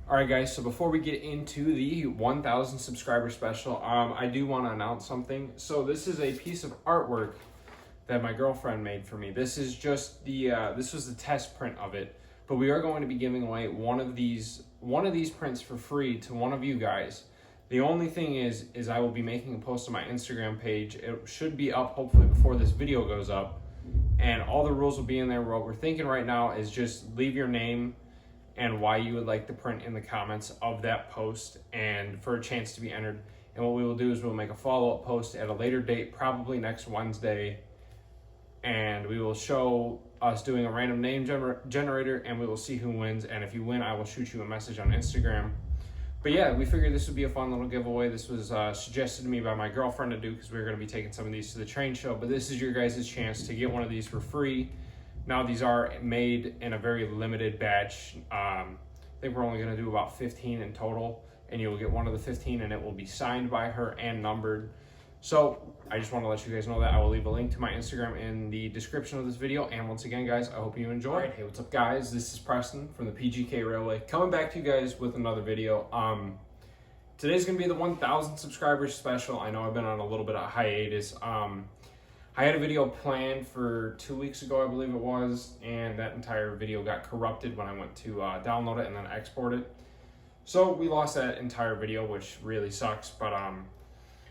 All right, guys, so before we get into the 1,000 subscriber special, I do want to announce something. So this is a piece of artwork that my girlfriend made for me. This is just this was the test print of it, but we are going to be giving away one of these prints for free to one of you guys. The only thing is I will be making a post on my Instagram page. It should be up hopefully before this video goes up, and all the rules will be in there. What we're thinking right now is just leave your name and why you would like the print in the comments of that post and for a chance to be entered. And what we will do is we'll make a follow-up post at a later date, probably next Wednesday, and we will show us doing a random name generator, and we will see who wins. And if you win, I will shoot you a message on Instagram. But yeah, we figured this would be a fun little giveaway. This was suggested to me by my girlfriend to do because we were going to be taking some of these to the train show. But this is your guys' chance to get one of these for free. Now, these are made in a very limited batch. I think we're only going to do about 15 in total, and you will get one of the 15, and it will be signed by her and numbered. So I just want to let you guys know that. I will leave a link to my Instagram in the description of this video. And once again, guys, I hope you enjoy. All right, hey, what's up, guys? This is Preston from the Pgk.railway, coming back to you guys with another video. Today's going to be the 1,000 subscribers special. I know I've been on a little bit of hiatus. I had a video planned for 2 weeks ago, I believe it was, and that entire video got corrupted when I went to download it and then export it. So we lost that entire video, which really sucks. But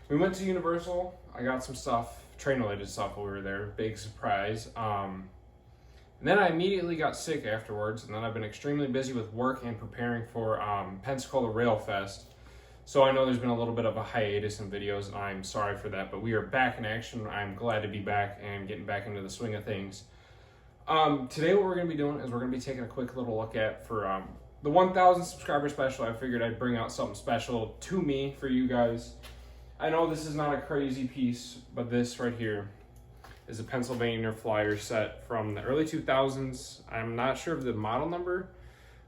we went to Universal. I got some stuff, train-related stuff while we were there. Big surprise. And then I immediately got sick afterwards, and then I've been extremely busy with work and preparing for Pgk.railway Rail Fest. So I know there's been a little bit of a hiatus in videos, and I'm sorry for that, but we are back in action. I'm glad to be back and getting back into the swing of things. Today what we're going to be doing is we're going to be taking a quick little look at, for the 1,000 subscriber special, I figured I'd bring out something special to me for you guys. I know this is not a crazy piece, but this right here is a Pennsylvania Flyer set from the early 2000s. I'm not sure of the model number,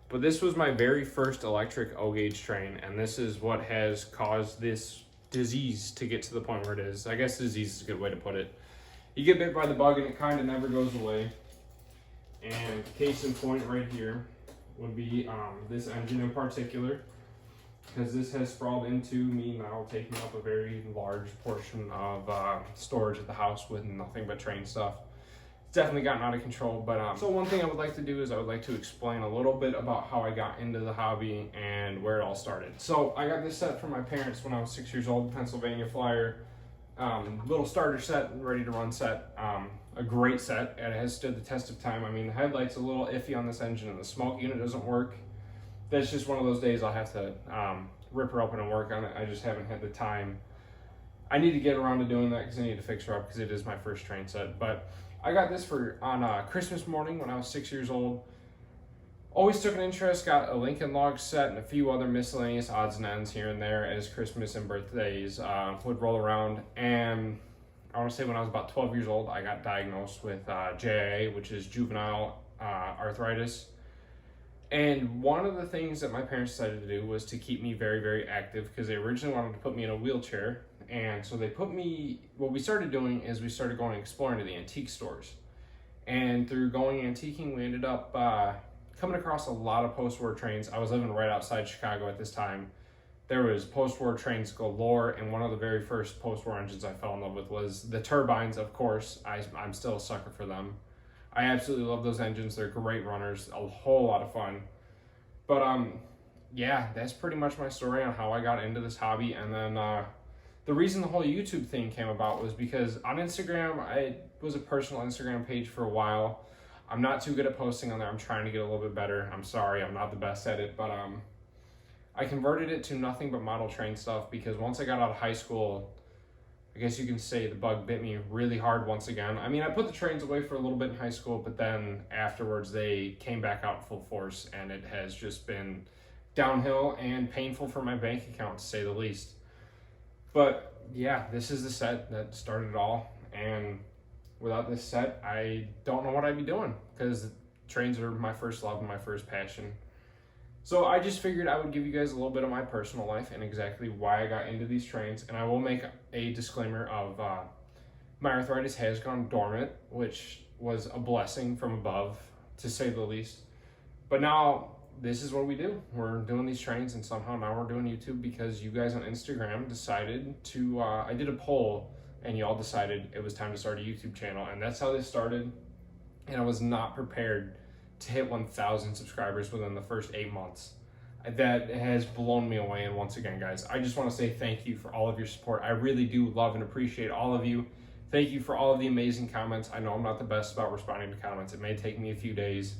but this was my very first electric O-gauge train, and this is what has caused this disease to get to the point where it is. I guess disease is a good way to put it. You get bit by the bug and it kind of never goes away. And case in point right here would be this engine in particular, because this has sprawled into me now, taking up a very large portion of storage at the house with nothing but train stuff. It's definitely gotten out of control, but so one thing I would like to do is I would like to explain a little bit about how I got into the hobby and where it all started. So I got this set from my parents when I was 6 years old, Pennsylvania Flyer, little starter set, ready to run set, a great set, and it has stood the test of time. I mean, the headlight's a little iffy on this engine and the smoke unit doesn't work. That's just one of those days I'll have to rip her open and work on it. I just haven't had the time. I need to get around to doing that because I need to fix her up because it is my first train set. But I got this on Christmas morning when I was 6 years old. Always took an interest, got a Lincoln Log set and a few other miscellaneous odds and ends here and there as Christmas and birthdays would roll around. And I want to say when I was about 12 years old, I got diagnosed with JIA, which is juvenile arthritis. And one of the things that my parents decided to do was to keep me very, very active, because they originally wanted to put me in a wheelchair. And so they put me, what we started doing is we started going exploring to the antique stores. And through going antiquing, we ended up coming across a lot of post-war trains. I was living right outside Chicago at this time. There was post-war trains galore, and one of the very first post-war engines I fell in love with was the turbines, of course. I'm still a sucker for them. I absolutely love those engines. They're great runners, a whole lot of fun. But yeah, that's pretty much my story on how I got into this hobby. And then the reason the whole YouTube thing came about was because on Instagram, I was a personal Instagram page for a while. I'm not too good at posting on there. I'm trying to get a little bit better. I'm sorry, I'm not the best at it, but I converted it to nothing but model train stuff because once I got out of high school, I guess you can say the bug bit me really hard once again. I mean, I put the trains away for a little bit in high school, but then afterwards they came back out full force, and it has just been downhill and painful for my bank account, to say the least. But yeah, this is the set that started it all, and without this set, I don't know what I'd be doing, because trains are my first love and my first passion. So I just figured I would give you guys a little bit of my personal life and exactly why I got into these trains. And I will make a disclaimer of my arthritis has gone dormant, which was a blessing from above, to say the least. But now this is what we do. We're doing these trains, and somehow now we're doing YouTube because you guys on Instagram decided to, I did a poll, and you all decided it was time to start a YouTube channel, and that's how this started. And I was not prepared to hit 1,000 subscribers within the first 8 months. That has blown me away. And once again, guys, I just want to say thank you for all of your support. I really do love and appreciate all of you. Thank you for all of the amazing comments. I know I'm not the best about responding to comments. It may take me a few days,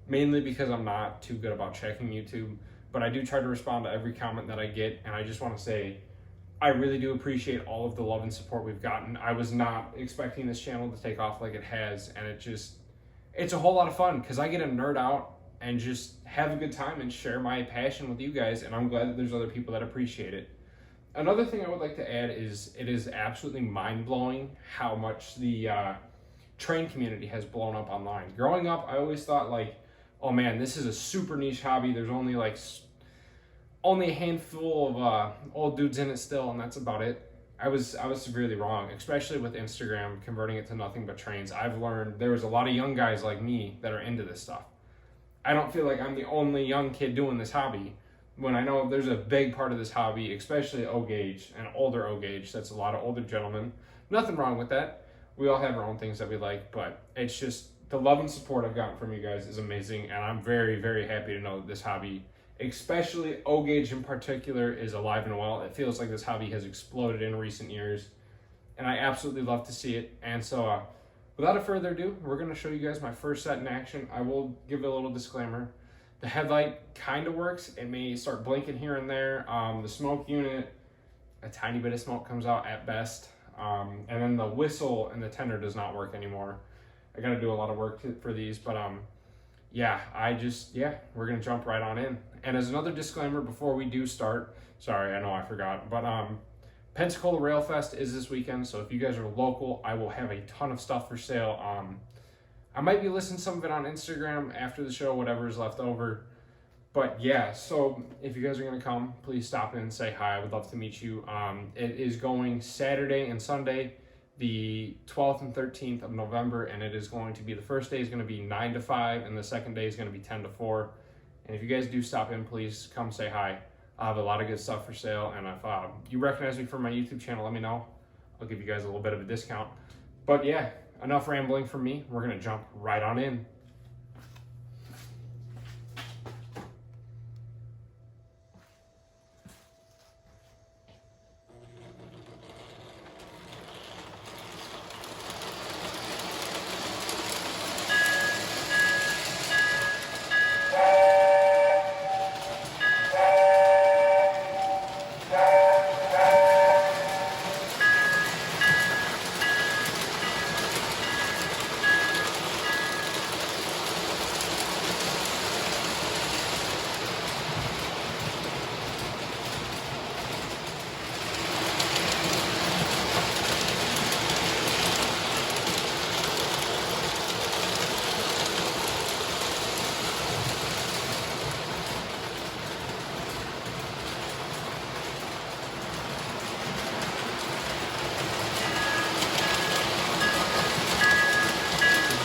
mainly because I'm not too good about checking YouTube, but I do try to respond to every comment that I get. And I just want to say, I really do appreciate all of the love and support we've gotten. I was not expecting this channel to take off like it has, and it's a whole lot of fun because I get to nerd out and just have a good time and share my passion with you guys, and I'm glad that there's other people that appreciate it. Another thing I would like to add is it is absolutely mind-blowing how much the train community has blown up online. Growing up, I always thought like, oh man, this is a super niche hobby. There's only a handful of old dudes in it still, and that's about it. I was severely wrong, especially with Instagram converting it to nothing but trains. I've learned there's a lot of young guys like me that are into this stuff. I don't feel like I'm the only young kid doing this hobby, when I know there's a big part of this hobby, especially O-gauge and older O-gauge. That's a lot of older gentlemen. Nothing wrong with that. We all have our own things that we like, but it's just the love and support I've gotten from you guys is amazing, and I'm very, very happy to know that this hobby, especially O-gauge in particular, is alive and well. It feels like this hobby has exploded in recent years, and I absolutely love to see it. And so without a further ado, we're going to show you guys my first set in action. I will give a little disclaimer. The headlight kind of works. It may start blinking here and there. The smoke unit, a tiny bit of smoke comes out at best. And then the whistle and the tender does not work anymore. I got to do a lot of work for these, but yeah, we're going to jump right on in. And as another disclaimer before we do start, sorry, I know I forgot, but Pgk.railway Rail Fest is this weekend, so if you guys are local, I will have a ton of stuff for sale. I might be listing some of it on Instagram after the show, whatever is left over. But yeah, so if you guys are going to come, please stop in and say hi. I would love to meet you. It is going Saturday and Sunday, the 12th and 13th of November, and it is going to be, the first day is going to be 9 to 5, and the second day is going to be 10 to 4. And if you guys do stop in, please come say hi. I have a lot of good stuff for sale, and if you recognize me from my YouTube channel, let me know. I'll give you guys a little bit of a discount. But yeah, enough rambling from me. We're going to jump right on in.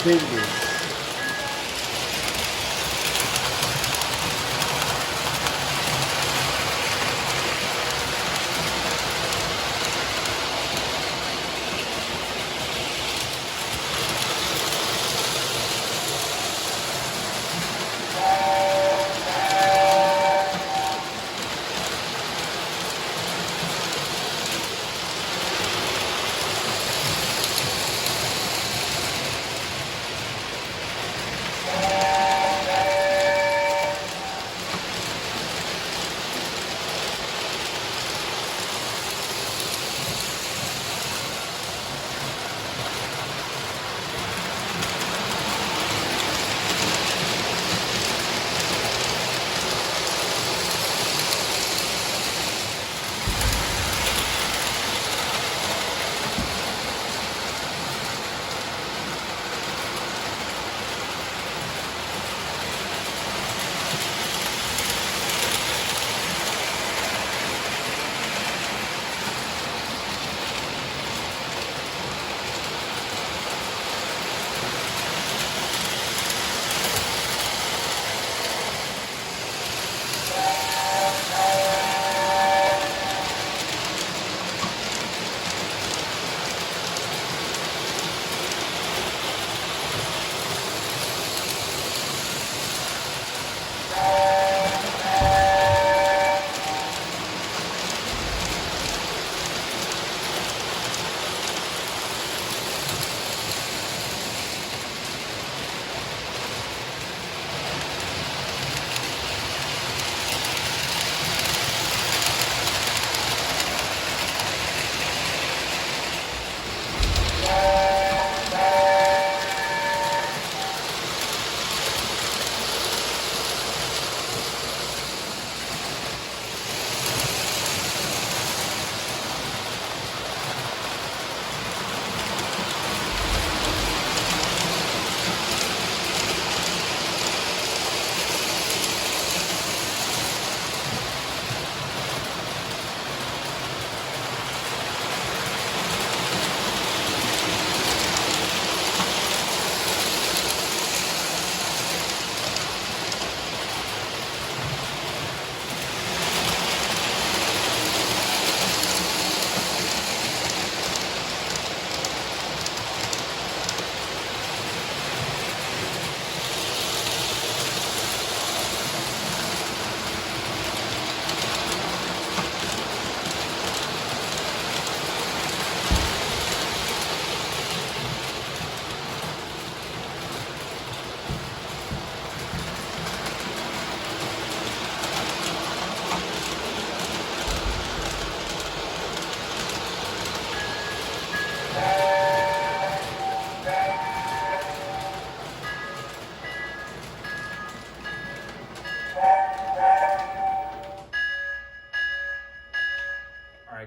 Fingers.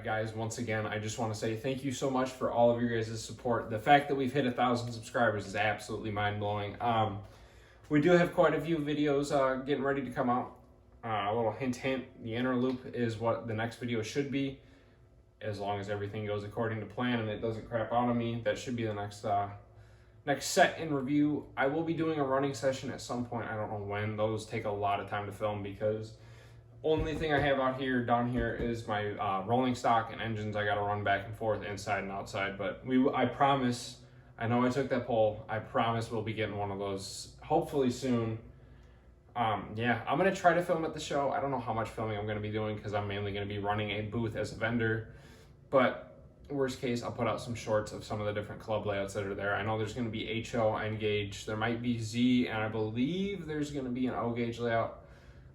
guys, once again, I just want to say thank you so much for all of your guys' support. The fact that we've hit 1,000 subscribers is absolutely mind-blowing. We do have quite a few videos getting ready to come out. A little hint, the inner loop is what the next video should be. As long as everything goes according to plan and it doesn't crap out on me, that should be the next set in review. I will be doing a running session at some point. I don't know when. Those take a lot of time to film because only thing I have out here, down here, is my rolling stock and engines. I got to run back and forth inside and outside. But I promise, I know I took that poll. I promise we'll be getting one of those hopefully soon. Yeah, I'm going to try to film at the show. I don't know how much filming I'm going to be doing because I'm mainly going to be running a booth as a vendor. But worst case, I'll put out some shorts of some of the different club layouts that are there. I know there's going to be HO, N gauge, there might be Z, and I believe there's going to be an O gauge layout.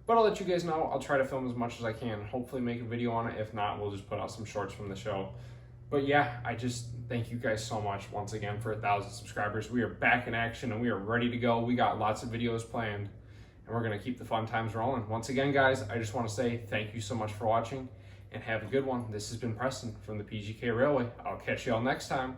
But I'll let you guys know. I'll try to film as much as I can. Hopefully make a video on it. If not, we'll just put out some shorts from the show. But yeah, I just thank you guys so much once again for 1,000 subscribers. We are back in action and we are ready to go. We got lots of videos planned and we're going to keep the fun times rolling. Once again, guys, I just want to say thank you so much for watching and have a good one. This has been Preston from the Pgk Railway. I'll catch you all next time.